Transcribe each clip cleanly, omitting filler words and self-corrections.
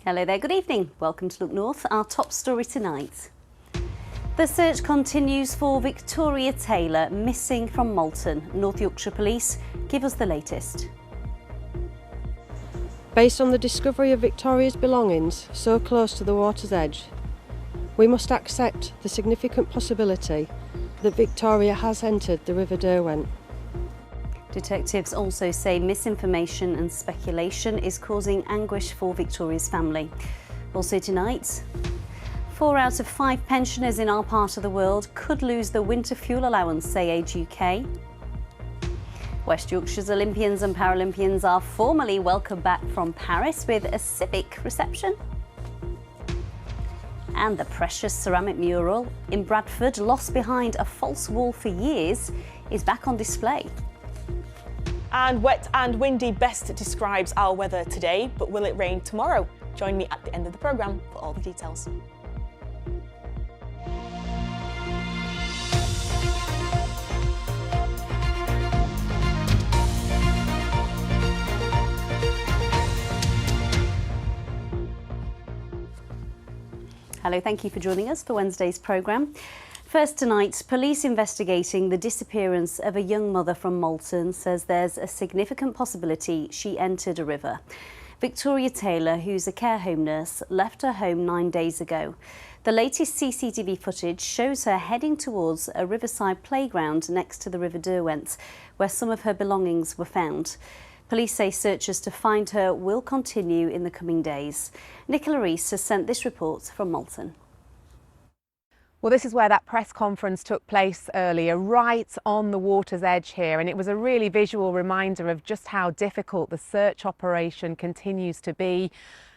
Hello there, good evening. Welcome to Look North. Our top story tonight. The search continues for Victoria Taylor, missing from Malton. North Yorkshire Police give us the latest. Based on the discovery of Victoria's belongings so close to the water's edge, we must accept the significant possibility that Victoria has entered the River Derwent. Detectives also say misinformation and speculation is causing anguish for Victoria's family. Also tonight, 4 out of 5 pensioners in our part of the world could lose the winter fuel allowance, say Age UK. West Yorkshire's Olympians and Paralympians are formally welcomed back from Paris with a Civic reception. And the precious ceramic mural in Bradford, lost behind a false wall for years, is back on display. And wet and windy best describes our weather today, but will it rain tomorrow? Join me at the end of the programme for all the details. Hello, thank you for joining us for Wednesday's programme. First tonight, police investigating the disappearance of a young mother from Malton says there's a significant possibility she entered a river. Victoria Taylor, who's a care home nurse, left her home 9 days ago. The latest CCTV footage shows her heading towards a riverside playground next to the River Derwent, where some of her belongings were found. Police say searches to find her will continue in the coming days. Nicola Rees has sent this report from Malton. Well, this is where that press conference took place earlier, right on the water's edge here, and it was a really visual reminder of just how difficult the search operation continues to be.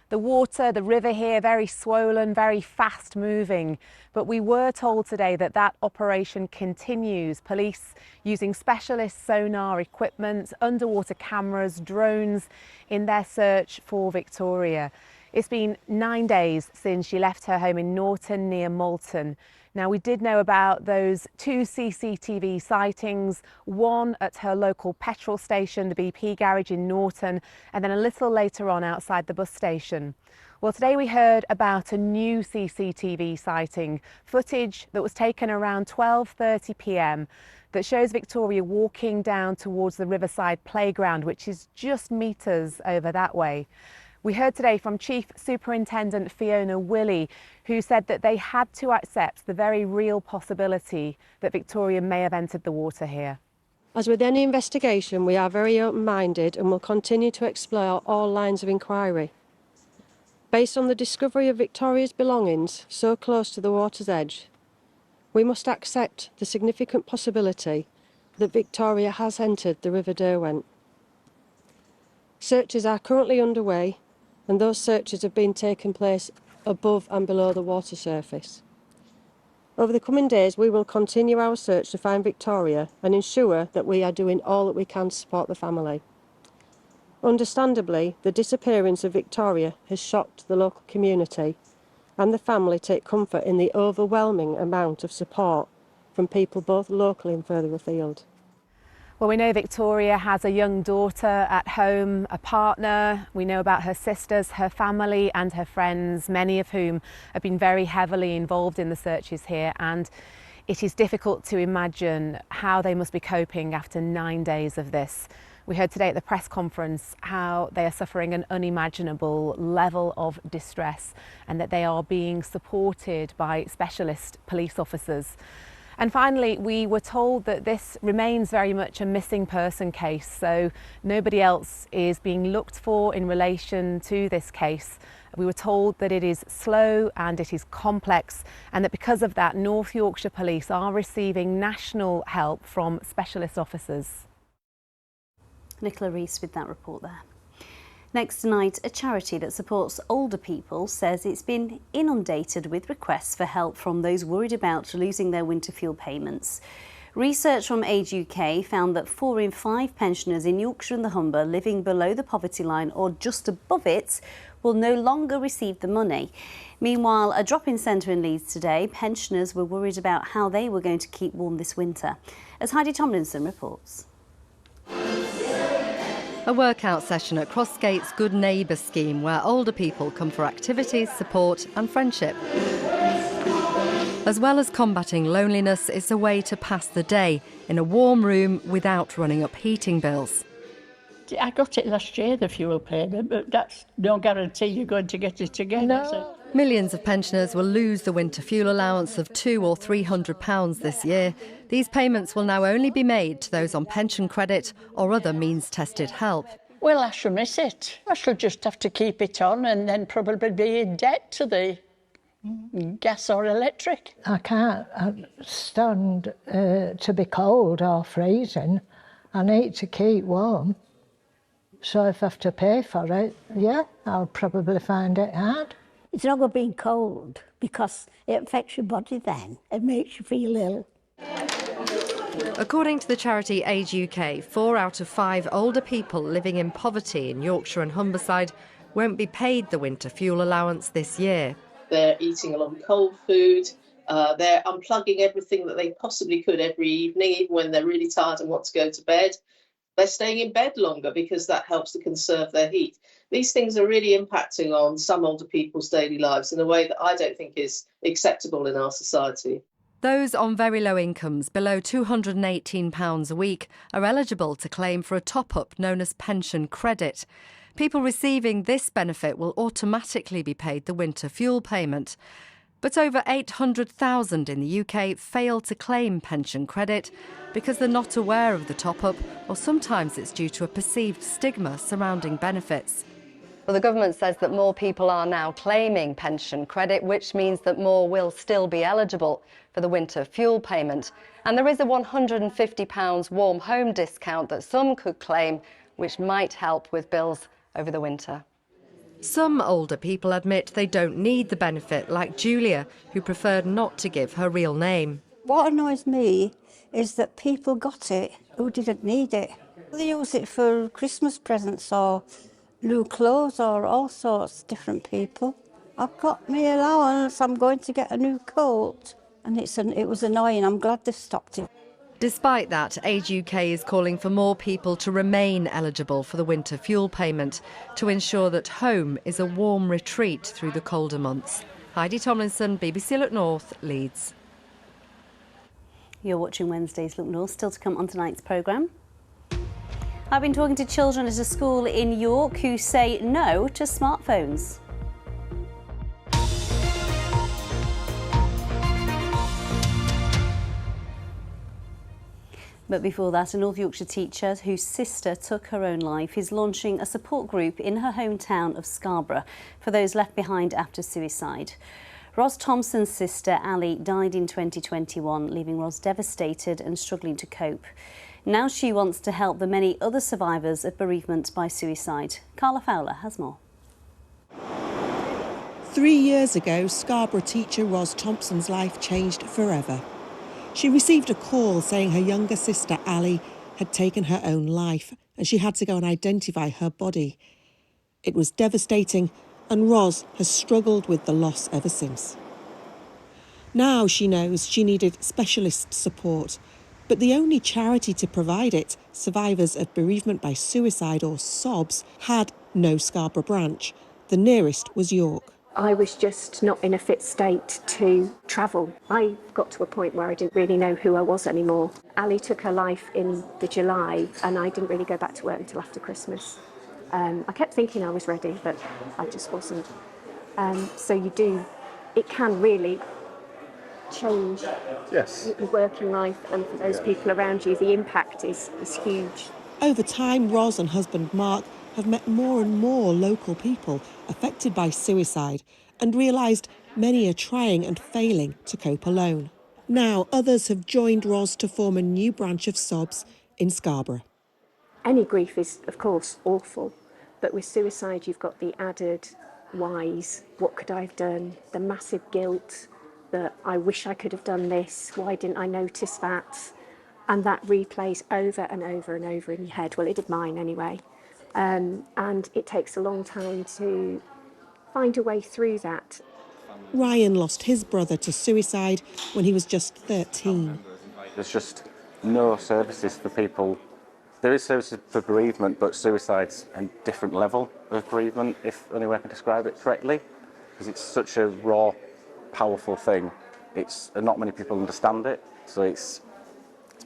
The water, the river here, very swollen, very fast moving, but we were told today that that operation continues. Police using specialist sonar equipment, underwater cameras, drones in their search for Victoria. It's been 9 days since she left her home in Norton near Malton. Now, we did know about those 2 CCTV sightings, one at her local petrol station, the BP garage in Norton, and then a little later on outside the bus station. Well, today we heard about a new CCTV sighting, footage that was taken around 12:30 p.m. that shows Victoria walking down towards the riverside playground, which is just metres over that way. We heard today from Chief Superintendent Fiona Willey, who said that they had to accept the very real possibility that Victoria may have entered the water here. As with any investigation, we are very open-minded and will continue to explore all lines of inquiry. Based on the discovery of Victoria's belongings so close to the water's edge, we must accept the significant possibility that Victoria has entered the River Derwent. Searches are currently underway, and those searches have been taking place above and below the water surface. Over the coming days, we will continue our search to find Victoria and ensure that we are doing all that we can to support the family. Understandably, the disappearance of Victoria has shocked the local community, and the family take comfort in the overwhelming amount of support from people both locally and further afield. Well, we know Victoria has a young daughter at home, a partner. We know about her sisters, her family and her friends, many of whom have been very heavily involved in the searches here. And it is difficult to imagine how they must be coping after 9 days of this. We heard today at the press conference how they are suffering an unimaginable level of distress and that they are being supported by specialist police officers. And finally, we were told that this remains very much a missing person case, so nobody else is being looked for in relation to this case. We were told that it is slow and it is complex, and that because of that, North Yorkshire Police are receiving national help from specialist officers. Nicola Rees with that report there. Next tonight, a charity that supports older people says it's been inundated with requests for help from those worried about losing their winter fuel payments. Research from Age UK found that 4 in 5 pensioners in Yorkshire and the Humber living below the poverty line or just above it will no longer receive the money. Meanwhile, a drop-in centre in Leeds today, pensioners were worried about how they were going to keep warm this winter. As Heidi Tomlinson reports. A workout session at Crossgate's Good Neighbour scheme, where older people come for activities, support and friendship. As well as combating loneliness, it's a way to pass the day in a warm room without running up heating bills. I got it last year, the fuel payment, but that's no guarantee you're going to get it again. No. So. Millions of pensioners will lose the winter fuel allowance of £200 or £300 this year. These payments will now only be made to those on pension credit or other means-tested help. Well, I shall miss it. I shall just have to keep it on and then probably be in debt to the gas or electric. I can't stand to be cold or freezing. I need to keep warm. So if I have to pay for it, yeah, I'll probably find it hard. It's not going to be cold because it affects your body then. It makes you feel ill. According to the charity Age UK, 4 out of 5 older people living in poverty in Yorkshire and Humberside won't be paid the winter fuel allowance this year. They're eating a lot of cold food. They're unplugging everything that they possibly could every evening, even when they're really tired and want to go to bed. They're staying in bed longer because that helps to conserve their heat. These things are really impacting on some older people's daily lives in a way that I don't think is acceptable in our society. Those on very low incomes, below £218 a week, are eligible to claim for a top-up known as pension credit. People receiving this benefit will automatically be paid the winter fuel payment. But over 800,000 in the UK fail to claim pension credit because they're not aware of the top-up, or sometimes it's due to a perceived stigma surrounding benefits. Well, the government says that more people are now claiming pension credit, which means that more will still be eligible for the winter fuel payment. And there is a £150 warm home discount that some could claim, which might help with bills over the winter. Some older people admit they don't need the benefit, like Julia, who preferred not to give her real name. What annoys me is that people got it who didn't need it. They use it for Christmas presents or new clothes or all sorts of different people. I've got my allowance, I'm going to get a new coat, and it was annoying. I'm glad they've stopped it. Despite that, Age UK is calling for more people to remain eligible for the winter fuel payment to ensure that home is a warm retreat through the colder months. Heidi Tomlinson, BBC Look North, Leeds. You're watching Wednesday's Look North, still to come on tonight's programme. I've been talking to children at a school in York who say no to smartphones. But before that, a North Yorkshire teacher whose sister took her own life is launching a support group in her hometown of Scarborough for those left behind after suicide. Ros Thompson's sister, Ali, died in 2021, leaving Ros devastated and struggling to cope. Now she wants to help the many other survivors of bereavement by suicide. Carla Fowler has more. 3 years ago, Scarborough teacher Ros Thompson's life changed forever. She received a call saying her younger sister, Ali, had taken her own life and she had to go and identify her body. It was devastating, and Ros has struggled with the loss ever since. Now she knows she needed specialist support, but the only charity to provide it, Survivors of Bereavement by Suicide, or SOBS, had no Scarborough branch. The nearest was York. I was just not in a fit state to travel. I got to a point where I didn't really know who I was anymore. Ali took her life in the July and I didn't really go back to work until after Christmas. I kept thinking I was ready, but I just wasn't. It can really change your working life, and for those people around you, the impact is huge. Over time, Ros and husband Mark have met more and more local people affected by suicide and realised many are trying and failing to cope alone. Now others have joined Ros to form a new branch of SOBS in Scarborough. Any grief is, of course, awful, but with suicide you've got the added whys. What could I have done? The massive guilt that I wish I could have done this. Why didn't I notice that? And that replays over and over and over in your head. Well, it did mine anyway. And it takes a long time to find a way through that. Ryan lost his brother to suicide when he was just 13. There's just no services for people There is services for bereavement, but suicide's a different level of bereavement, if only way I can describe it correctly, because it's such a raw, powerful thing. Not many people understand it, so it's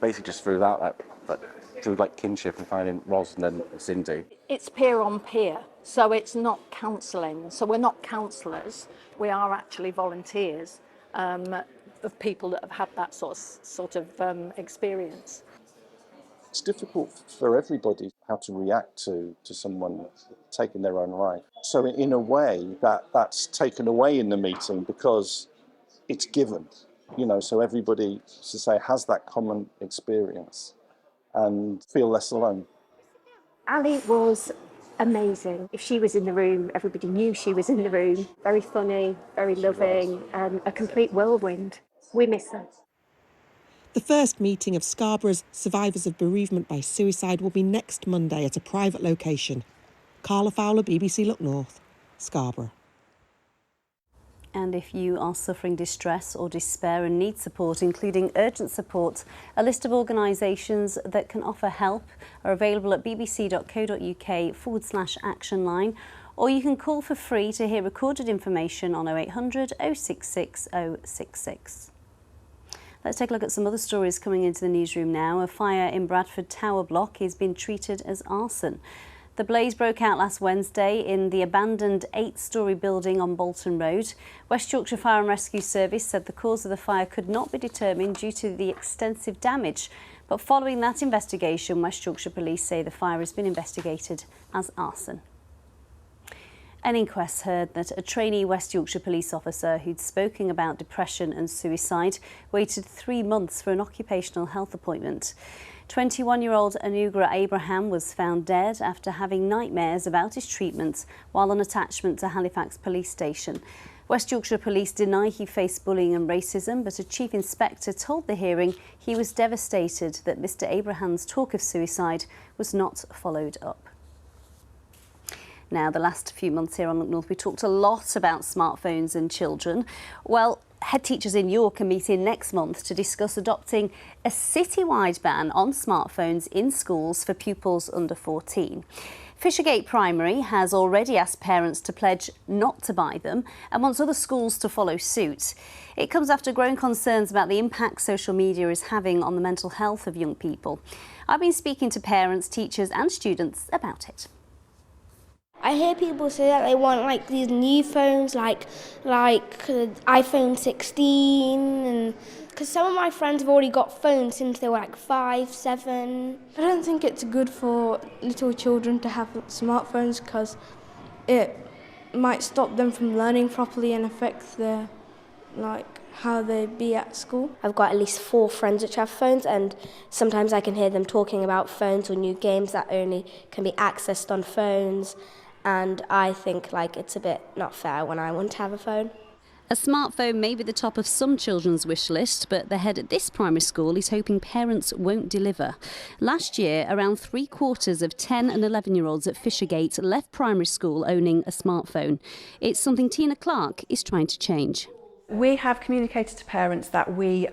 basically just through through like kinship and finding Ros and then Cindy. It's peer on peer, so it's not counselling. So we're not counsellors, we are actually volunteers of people that have had that sort of experience. It's difficult for everybody how to react to someone taking their own life. So in a way that's taken away in the meeting because it's given, so everybody, to say, has that common experience and feel less alone. Ali was amazing. If she was in the room, everybody knew she was in the room. Very funny, very loving, a complete whirlwind. We miss her. The first meeting of Scarborough's survivors of bereavement by suicide will be next Monday at a private location. Carla Fowler, BBC Look North, Scarborough. And if you are suffering distress or despair and need support, including urgent support, a list of organisations that can offer help are available at bbc.co.uk/action line, or you can call for free to hear recorded information on 0800 066 066. Let's take a look at some other stories coming into the newsroom now. A fire in Bradford Tower Block is being treated as arson. The blaze broke out last Wednesday in the abandoned 8-storey building on Bolton Road. West Yorkshire Fire and Rescue Service said the cause of the fire could not be determined due to the extensive damage. But following that investigation, West Yorkshire Police say the fire has been investigated as arson. An inquest heard that a trainee West Yorkshire police officer who'd spoken about depression and suicide waited 3 months for an occupational health appointment. 21-year-old Anugrah Abraham was found dead after having nightmares about his treatment while on attachment to Halifax Police Station. West Yorkshire Police deny he faced bullying and racism, but a chief inspector told the hearing he was devastated that Mr Abraham's talk of suicide was not followed up. Now, the last few months here on Look North, we talked a lot about smartphones and children. Well, head teachers in York are meeting next month to discuss adopting a citywide ban on smartphones in schools for pupils under 14. Fishergate Primary has already asked parents to pledge not to buy them and wants other schools to follow suit. It comes after growing concerns about the impact social media is having on the mental health of young people. I've been speaking to parents, teachers and students about it. I hear people say that they want like these new phones, like iPhone 16, and because some of my friends have already got phones since they were like 5, 7. I don't think it's good for little children to have smartphones because it might stop them from learning properly and affect their how they be at school. I've got at least 4 friends which have phones, and sometimes I can hear them talking about phones or new games that only can be accessed on phones. And I think it's a bit not fair when I want to have a phone. A smartphone may be the top of some children's wish list, but the head at this primary school is hoping parents won't deliver. Last year, around 3/4 of 10 and 11-year-olds at Fishergate left primary school owning a smartphone. It's something Tina Clark is trying to change. We have communicated to parents that we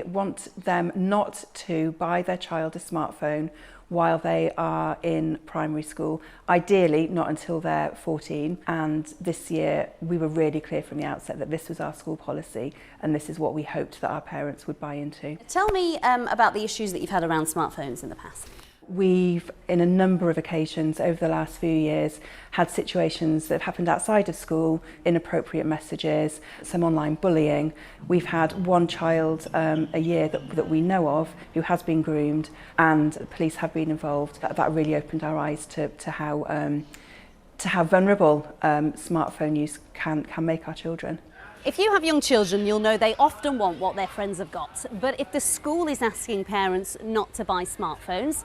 want them not to buy their child a smartphone while they are in primary school, ideally not until they're 14. And this year we were really clear from the outset that this was our school policy and this is what we hoped that our parents would buy into. Tell me about the issues that you've had around smartphones in the past. We've, in a number of occasions over the last few years, had situations that have happened outside of school, inappropriate messages, some online bullying. We've had one child a year that we know of who has been groomed, and the police have been involved. That really opened our eyes to how vulnerable smartphone use can make our children. If you have young children, you'll know they often want what their friends have got. But if the school is asking parents not to buy smartphones,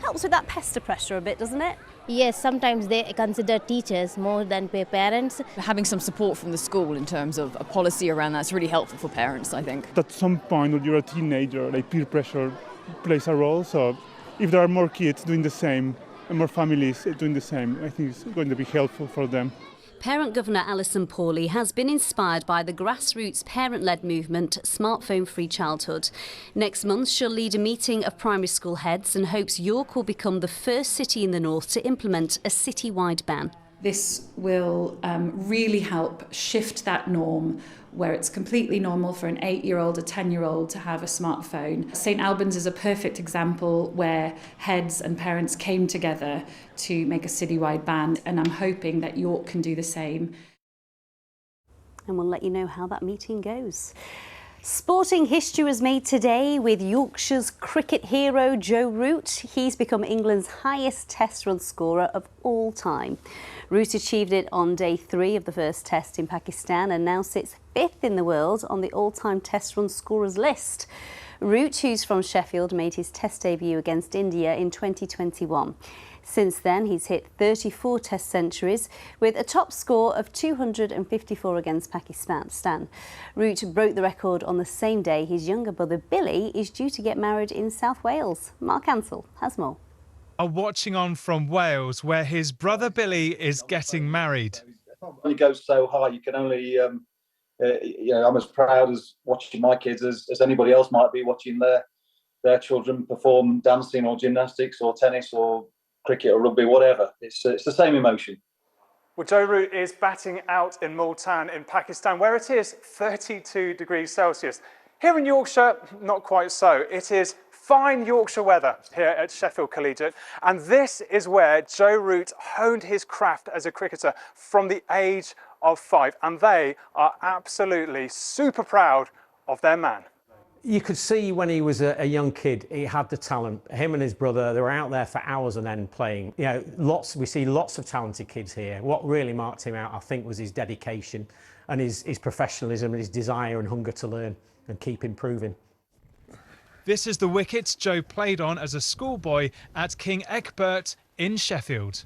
helps with that pester pressure a bit, doesn't it? Yes, sometimes they consider teachers more than parents. Having some support from the school in terms of a policy around that's really helpful for parents, I think. At some point when you're a teenager, peer pressure plays a role. So if there are more kids doing the same and more families doing the same, I think it's going to be helpful for them. Parent Governor Alison Pawley has been inspired by the grassroots parent-led movement Smartphone Free Childhood. Next month she'll lead a meeting of primary school heads and hopes York will become the first city in the north to implement a city-wide ban. This will really help shift that norm where it's completely normal for an 8-year-old, a 10-year-old to have a smartphone. St Albans is a perfect example where heads and parents came together to make a citywide ban, and I'm hoping that York can do the same. And we'll let you know how that meeting goes. Sporting history was made today with Yorkshire's cricket hero Joe Root. He's become England's highest test run scorer of all time. Root achieved it on day 3 of the first test in Pakistan and now sits 5th in the world on the all-time test run scorers list. Root, who's from Sheffield, made his test debut against India in 2021. Since then, he's hit 34 test centuries with a top score of 254 against Pakistan. Root broke the record on the same day his younger brother Billy is due to get married in South Wales. Mark Ansell has more. Are watching on from Wales, where his brother Billy is getting married. When it goes so high, you can only, I'm as proud as watching my kids as anybody else might be watching their children perform dancing or gymnastics or tennis or cricket or rugby, whatever. It's the same emotion. Well, Joe Root is batting out in Multan in Pakistan, where it is 32 degrees Celsius. Here in Yorkshire, not quite so. It is fine Yorkshire weather here at Sheffield Collegiate, and this is where Joe Root honed his craft as a cricketer from the age of 5, and they are absolutely super proud of their man. You could see when he was a young kid, he had the talent. Him and his brother, they were out there for hours on end playing. You know, we see lots of talented kids here. What really marked him out, I think, was his dedication and his professionalism and his desire and hunger to learn and keep improving. This is the wicket Joe played on as a schoolboy at King Egbert in Sheffield.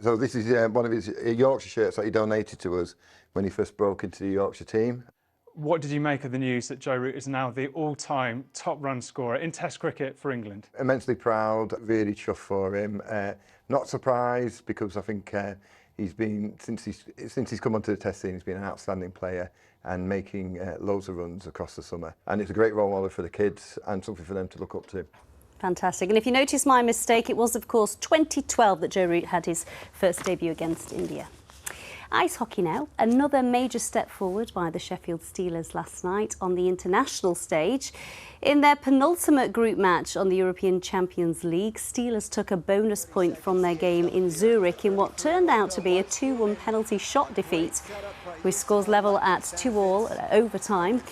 So this is one of his Yorkshire shirts that he donated to us when he first broke into the Yorkshire team. What did you make of the news that Joe Root is now the all-time top run scorer in Test cricket for England? Immensely proud, really chuffed for him. Not surprised, because I think he's been, since he's come onto the Test scene, he's been an outstanding player and making loads of runs across the summer. And it's a great role model for the kids and something for them to look up to. Fantastic. And if you notice my mistake, it was, of course, 2012 that Joe Root had his first debut against India. Ice hockey now. Another major step forward by the Sheffield Steelers last night on the international stage. In their penultimate group match on the European Champions League, Steelers took a bonus point from their game in Zurich in what turned out to be a 2-1 penalty shot defeat, with scores level at 2-2 at overtime.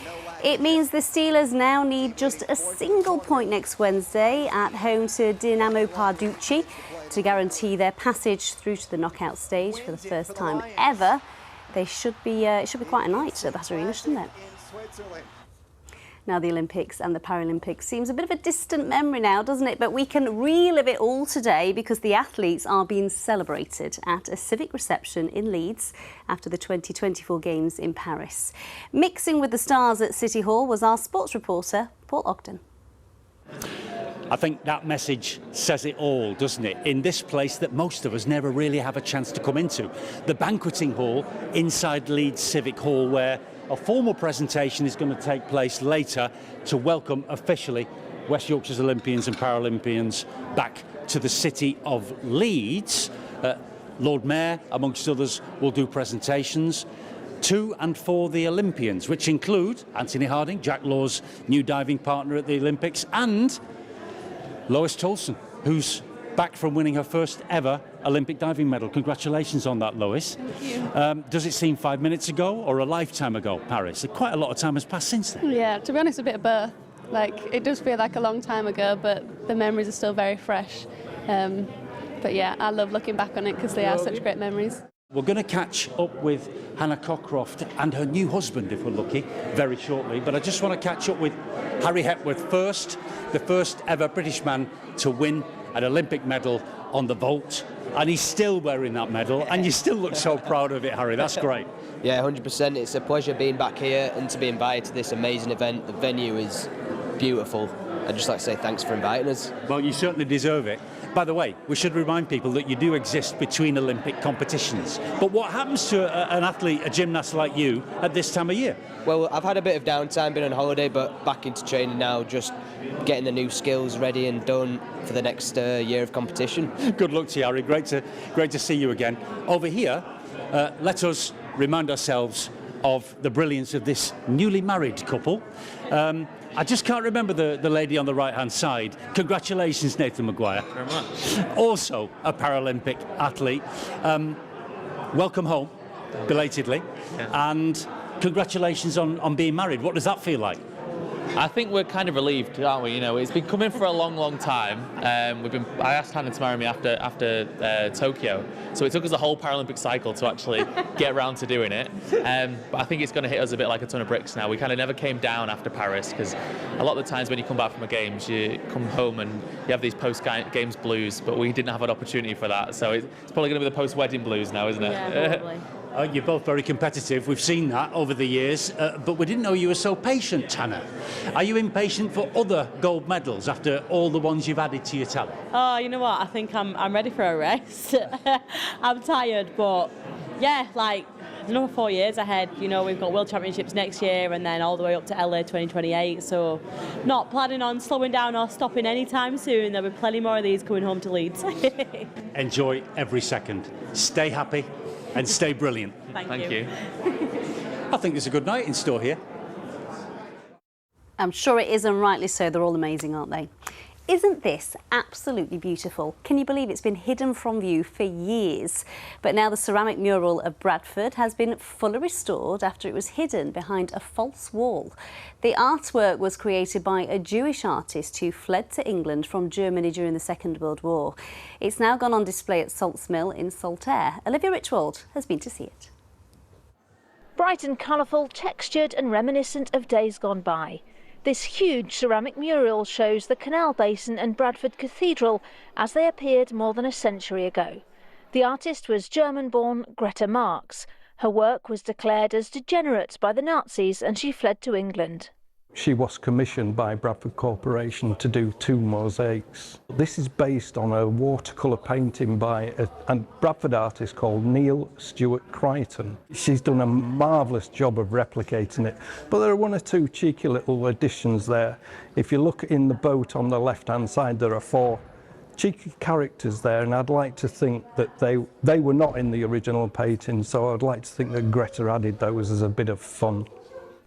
It means the Steelers now need just a single point next Wednesday at home to Dinamo Parducci to guarantee their passage through to the knockout stage for the first time ever. It should be quite a night at that arena, shouldn't it? Now the Olympics and the Paralympics seems a bit of a distant memory now, doesn't it? But we can relive it all today because the athletes are being celebrated at a civic reception in Leeds after the 2024 Games in Paris. Mixing with the stars at City Hall was our sports reporter, Paul Ogden. I think that message says it all, doesn't it? In this place that most of us never really have a chance to come into. The banqueting hall inside Leeds Civic Hall, where a formal presentation is going to take place later to welcome officially West Yorkshire's Olympians and Paralympians back to the city of Leeds. Lord Mayor, amongst others, will do presentations to and for the Olympians, which include Anthony Harding, Jack Law's new diving partner at the Olympics, and Lois Tolson, who's back from winning her first ever Olympic diving medal. Congratulations on that, Lois. Thank you. Does it seem 5 minutes ago or a lifetime ago, Paris? Quite a lot of time has passed since then. Yeah, to be honest, a bit of both. Like, it does feel like a long time ago, but the memories are still very fresh. But yeah, I love looking back on it because they are such great memories. We're going to catch up with Hannah Cockcroft and her new husband, if we're lucky, very shortly. But I just want to catch up with Harry Hepworth first, the first ever British man to win an Olympic medal on the vault. And he's still wearing that medal, and you still look so proud of it, Harry. That's great. Yeah, 100%. It's a pleasure being back here and to be invited to this amazing event. The venue is beautiful. I'd just like to say thanks for inviting us. Well, you certainly deserve it. By the way, we should remind people that you do exist between Olympic competitions. But what happens to an athlete, a gymnast like you, at this time of year? Well, I've had a bit of downtime, been on holiday, but back into training now, just getting the new skills ready and done for the next year of competition. Good luck to you, Harry. Great to see you again. Over here, let us remind ourselves of the brilliance of this newly married couple. I just can't remember the lady on the right-hand side. Congratulations, Nathan Maguire. Very much. Also a Paralympic athlete. Welcome home, belatedly. Yeah. And congratulations on being married. What does that feel like? I think we're kind of relieved, aren't we? You know, it's been coming for a long, long time. I asked Hannah to marry me after Tokyo, so it took us the whole Paralympic cycle to actually get around to doing it. But I think it's going to hit us a bit like a ton of bricks now. We kind of never came down after Paris, because a lot of the times when you come back from a games, you come home and you have these post-games blues, but we didn't have an opportunity for that. So it's probably going to be the post-wedding blues now, isn't it? Yeah, probably. You're both very competitive. We've seen that over the years, but we didn't know you were so patient, Hannah. Are you impatient for other gold medals after all the ones you've added to your tally? Oh, you know what? I think I'm ready for a rest. I'm tired, but yeah, like another 4 years ahead. You know, we've got World Championships next year and then all the way up to LA 2028. So not planning on slowing down or stopping anytime soon. There'll be plenty more of these coming home to Leeds. Enjoy every second. Stay happy and stay brilliant. Thank you. I think there's a good night in store here. I'm sure it is, and rightly so. They're all amazing, aren't they? Isn't this absolutely beautiful? Can you believe it's been hidden from view for years? But now the ceramic mural of Bradford has been fully restored after it was hidden behind a false wall. The artwork was created by a Jewish artist who fled to England from Germany during the Second World War. It's now gone on display at Salts Mill in Saltaire. Olivia Richwald has been to see it. Bright and colourful, textured and reminiscent of days gone by. This huge ceramic mural shows the Canal Basin and Bradford Cathedral as they appeared more than a century ago. The artist was German-born Greta Marx. Her work was declared as degenerate by the Nazis and she fled to England. She was commissioned by Bradford Corporation to do 2 mosaics. This is based on a watercolour painting by a Bradford artist called Neil Stewart Crichton. She's done a marvellous job of replicating it, but there are 1 or 2 cheeky little additions there. If you look in the boat on the left-hand side, there are 4 cheeky characters there, and I'd like to think that they were not in the original painting, so I'd like to think that Greta added those as a bit of fun.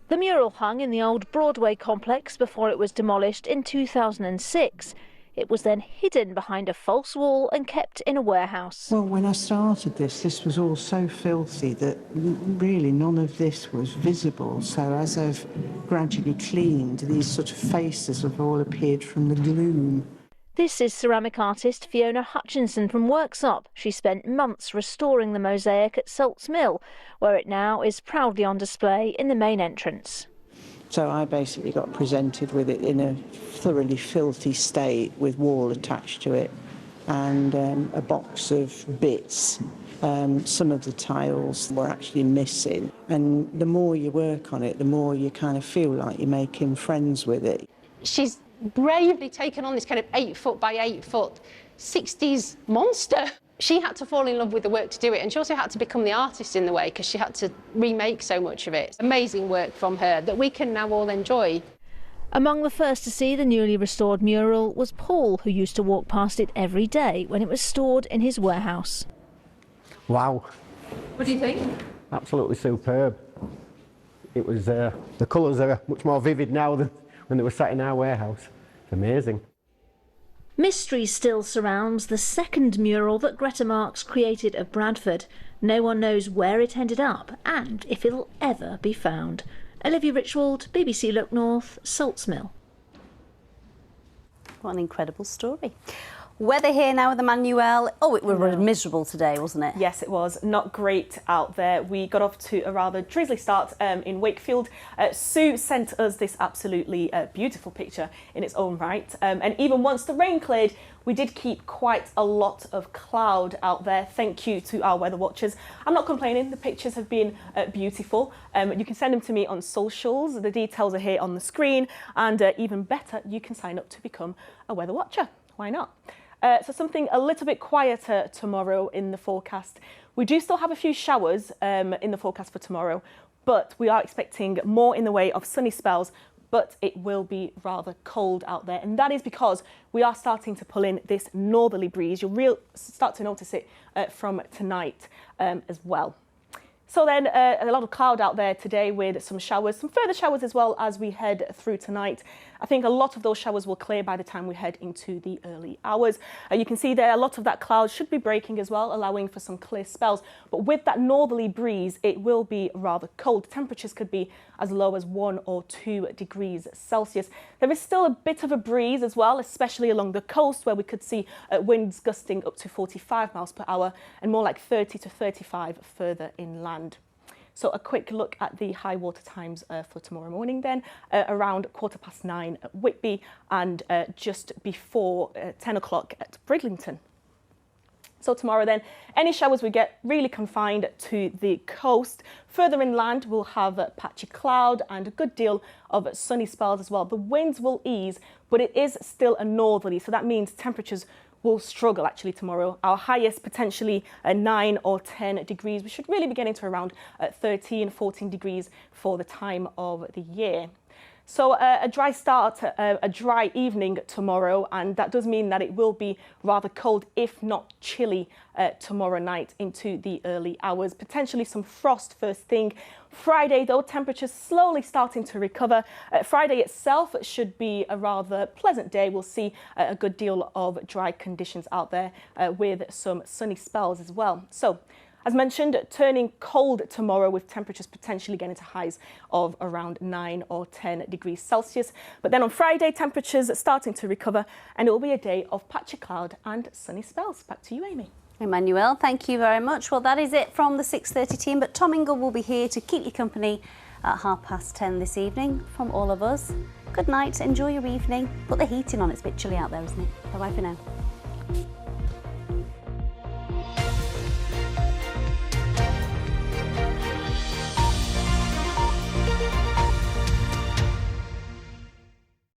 The mural hung in the old Broadway complex before it was demolished in 2006. It was then hidden behind a false wall and kept in a warehouse. Well, when I started this was all so filthy that really none of this was visible. So as I've gradually cleaned, these sort of faces have all appeared from the gloom. This is ceramic artist Fiona Hutchinson from Worksop. She spent months restoring the mosaic at Salts Mill, where it now is proudly on display in the main entrance. So I basically got presented with it in a thoroughly filthy state with wall attached to it and a box of bits. Some of the tiles were actually missing, and the more you work on it, the more you kind of feel like you're making friends with it. She's bravely taken on this kind of 8 foot by 8 foot 60s monster. She had to fall in love with the work to do it, and she also had to become the artist in the way because she had to remake so much of it. Amazing work from her that we can now all enjoy. Among the first to see the newly restored mural was Paul, who used to walk past it every day when it was stored in his warehouse. Wow. What do you think? Absolutely superb. It was, the colours are much more vivid now than when they were sat in our warehouse. It's amazing. Mystery still surrounds the second mural that Greta Marx created of Bradford. No one knows where it ended up and if it'll ever be found. Olivia Richwald, BBC Look North, Salts Mill. What an incredible story. Weather here now with Emmanuel. Oh, it was miserable today, wasn't it? Yes, it was. Not great out there. We got off to a rather drizzly start in Wakefield. Sue sent us this absolutely beautiful picture in its own right. And even once the rain cleared, we did keep quite a lot of cloud out there. Thank you to our weather watchers. I'm not complaining. The pictures have been beautiful. You can send them to me on socials. The details are here on the screen. And even better, you can sign up to become a weather watcher. Why not? So something a little bit quieter tomorrow in the forecast. We do still have a few showers in the forecast for tomorrow, but we are expecting more in the way of sunny spells, but it will be rather cold out there. And that is because we are starting to pull in this northerly breeze. You'll start to notice it from tonight as well. So then a lot of cloud out there today with some showers, some further showers as well as we head through tonight. I think a lot of those showers will clear by the time we head into the early hours. You can see there a lot of that cloud should be breaking as well, allowing for some clear spells. But with that northerly breeze, it will be rather cold. Temperatures could be as low as 1 or 2 degrees Celsius. There is still a bit of a breeze as well, especially along the coast where we could see winds gusting up to 45 miles per hour and more like 30 to 35 further inland. So a quick look at the high water times for tomorrow morning then, around 9:15 at Whitby and just before 10 o'clock at Bridlington. So tomorrow then, any showers we get really confined to the coast. Further inland, we'll have patchy cloud and a good deal of sunny spells as well. The winds will ease, but it is still a northerly, so that means temperatures will struggle actually tomorrow. Our highest potentially 9 or 10 degrees. We should really be getting to around 13, 14 degrees for the time of the year. So a dry start, a dry evening tomorrow, and that does mean that it will be rather cold, if not chilly, tomorrow night into the early hours. Potentially some frost first thing. Friday, though, temperatures slowly starting to recover. Friday itself should be a rather pleasant day. We'll see a good deal of dry conditions out there with some sunny spells as well. So, as mentioned, turning cold tomorrow with temperatures potentially getting to highs of around 9 or 10 degrees Celsius. But then on Friday, temperatures starting to recover and it will be a day of patchy cloud and sunny spells. Back to you, Amy. Emmanuel, thank you very much. Well, that is it from the 6:30 team, but Tom Ingle will be here to keep you company at 10:30 this evening. From all of us, good night, enjoy your evening. Put the heating on, it's a bit chilly out there, isn't it? Bye-bye for now.